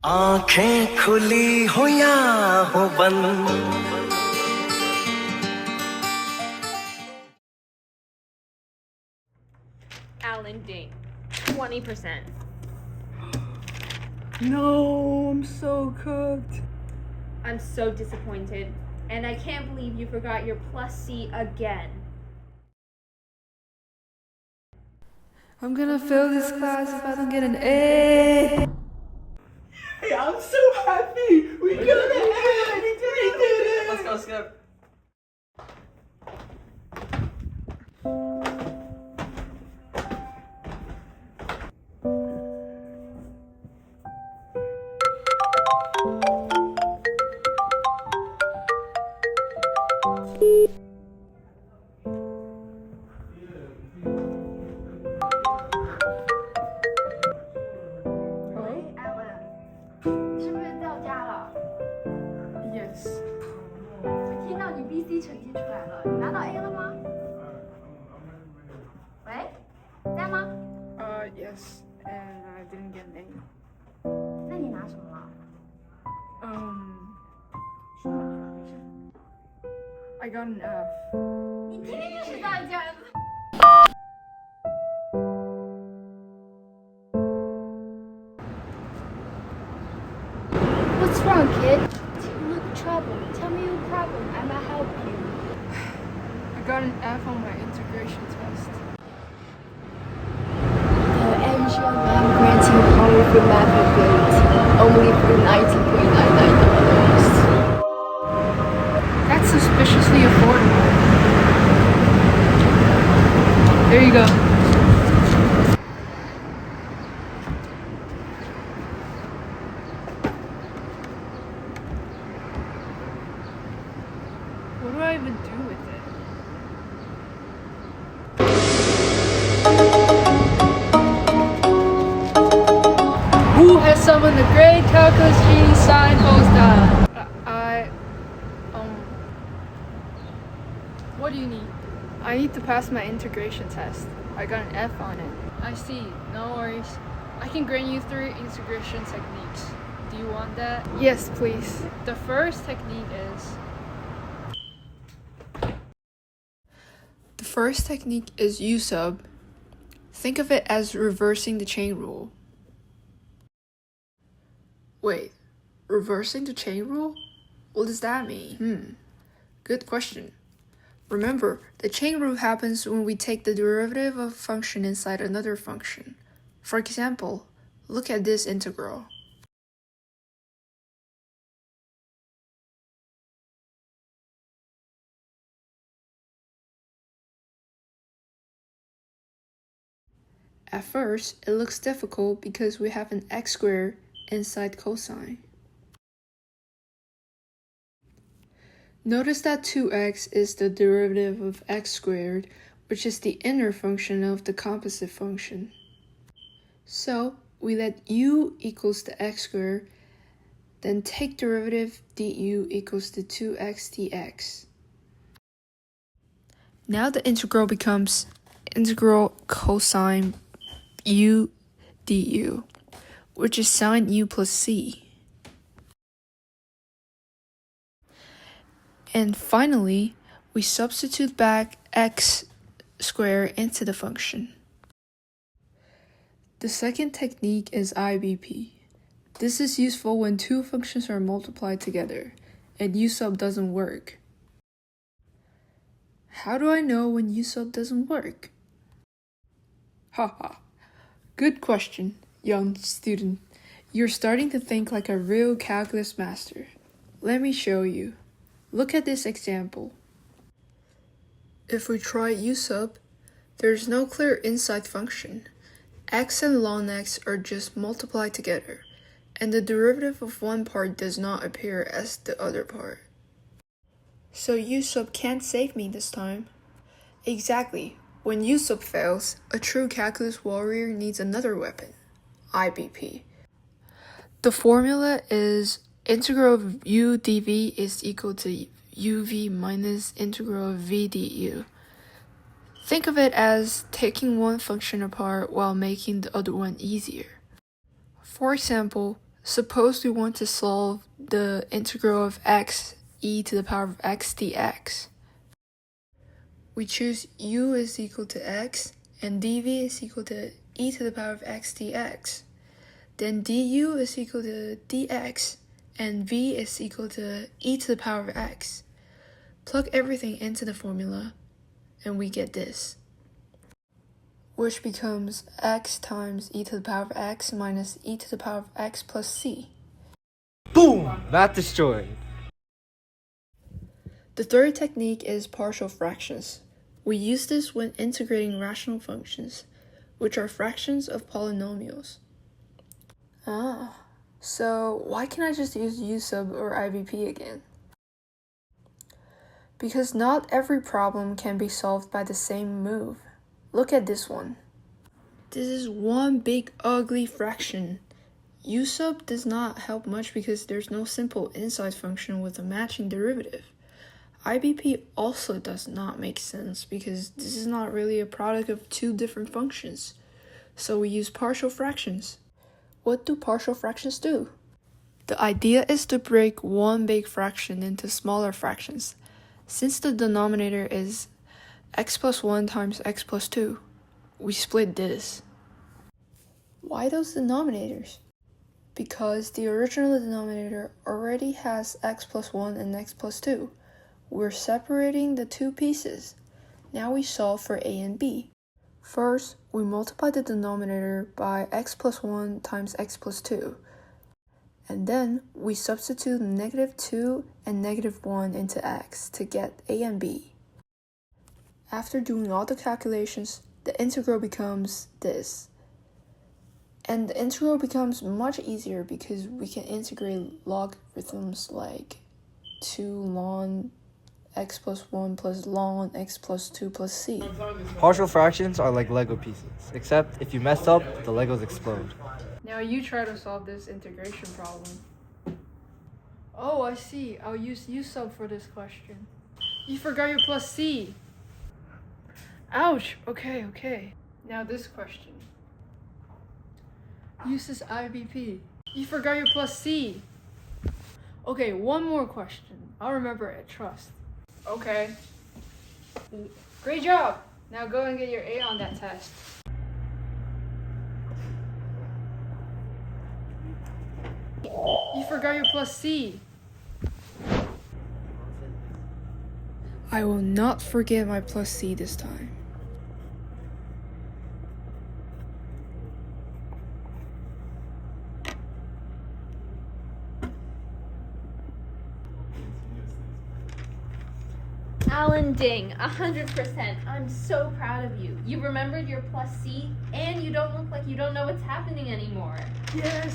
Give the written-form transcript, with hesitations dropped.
आंखें खुली हो या हो बंद Alan Ding, 20%. No, I'm so cooked. I'm so disappointed, and I can't believe you forgot your plus C again. I'm gonna fail this class if I don't get an A. Hey, I'm so happy! We got it! We did it! Let's go, Skip. Yes. 我听到你 BC 成绩出来了，你拿到 A 了吗？喂，在吗？ Yes, and I didn't get an A. 那你拿什么了？ 说嘛说没事。 I got an F. 你今天就是这样子。What's wrong, kid? You look troubled. Tell me your problem. I might help you. I got an F on my integration test. The Angel Lamb grants you powerful math ability only for $90.99. That's suspiciously affordable. There you go. What do I even do with it? Who has summoned the great calculus genie sine cosine? What do you need? I need to pass my integration test. I got an F on it. I see, no worries. I can grant you 3 integration techniques. Do you want that? Yes, please. The first technique is U sub. Think of it as reversing the chain rule. Wait, reversing the chain rule? What does that mean? Good question. Remember, the chain rule happens when we take the derivative of a function inside another function. For example, look at this integral. At first, it looks difficult because we have an x squared inside cosine. Notice that 2x is the derivative of x squared, which is the inner function of the composite function. So, we let u equals to x squared, then take derivative du equals to 2x dx. Now the integral becomes integral cosine u du, which is sine u plus c. And finally, we substitute back x squared into the function. The second technique is IBP. This is useful when 2 functions are multiplied together and U sub doesn't work. How do I know when U sub doesn't work? Haha. Good question, young student. You're starting to think like a real calculus master. Let me show you. Look at this example. If we try U sub, there's no clear inside function. X and ln x are just multiplied together, and the derivative of one part does not appear as the other part. So U sub can't save me this time. Exactly. When U sub fails, a true calculus warrior needs another weapon, IBP. The formula is integral of u dv is equal to uv minus integral of v du. Think of it as taking one function apart while making the other one easier. For example, Suppose we want to solve the integral of x e to the power of x dx. We choose u is equal to x and dv is equal to e to the power of x dx. Then du is equal to dx and v is equal to e to the power of x. Plug everything into the formula and we get this, which becomes x times e to the power of x minus e to the power of x plus c. Boom! Math destroyed. The third technique is partial fractions. We use this when integrating rational functions, which are fractions of polynomials. So why can't I just use u sub or IBP again? Because not every problem can be solved by the same move. Look at this one. This is one big ugly fraction. U sub does not help much because there's no simple inside function with a matching derivative. IBP also does not make sense because this is not really a product of two different functions. So we use partial fractions. What do partial fractions do? The idea is to break one big fraction into smaller fractions. Since the denominator is x plus 1 times x plus 2, we split this. Why those denominators? Because the original denominator already has x plus 1 and x plus 2. We're separating the two pieces. Now we solve for a and b. First, we multiply the denominator by x plus 1 times x plus 2. And then we substitute -2 and -1 into x to get a and b. After doing all the calculations, the integral becomes this. And the integral becomes much easier because we can integrate logarithms like 2 ln x plus 1 plus ln x plus 2 plus c. Partial fractions are like Lego pieces, except if you mess up, the Legos explode. Now you try to solve this integration problem. Oh, I see. I'll use u sub for this question. You forgot your plus c. Ouch. Okay. Now this question. Use this IBP. You forgot your plus c. Okay, one more question. I'll remember it. Trust. Okay. Great job. Now go and get your A on that test. You forgot your plus c. I will not forget my plus c this time. Alan Ding, 100%. I'm so proud of you. You remembered your plus C, and you don't look like you don't know what's happening anymore. Yes.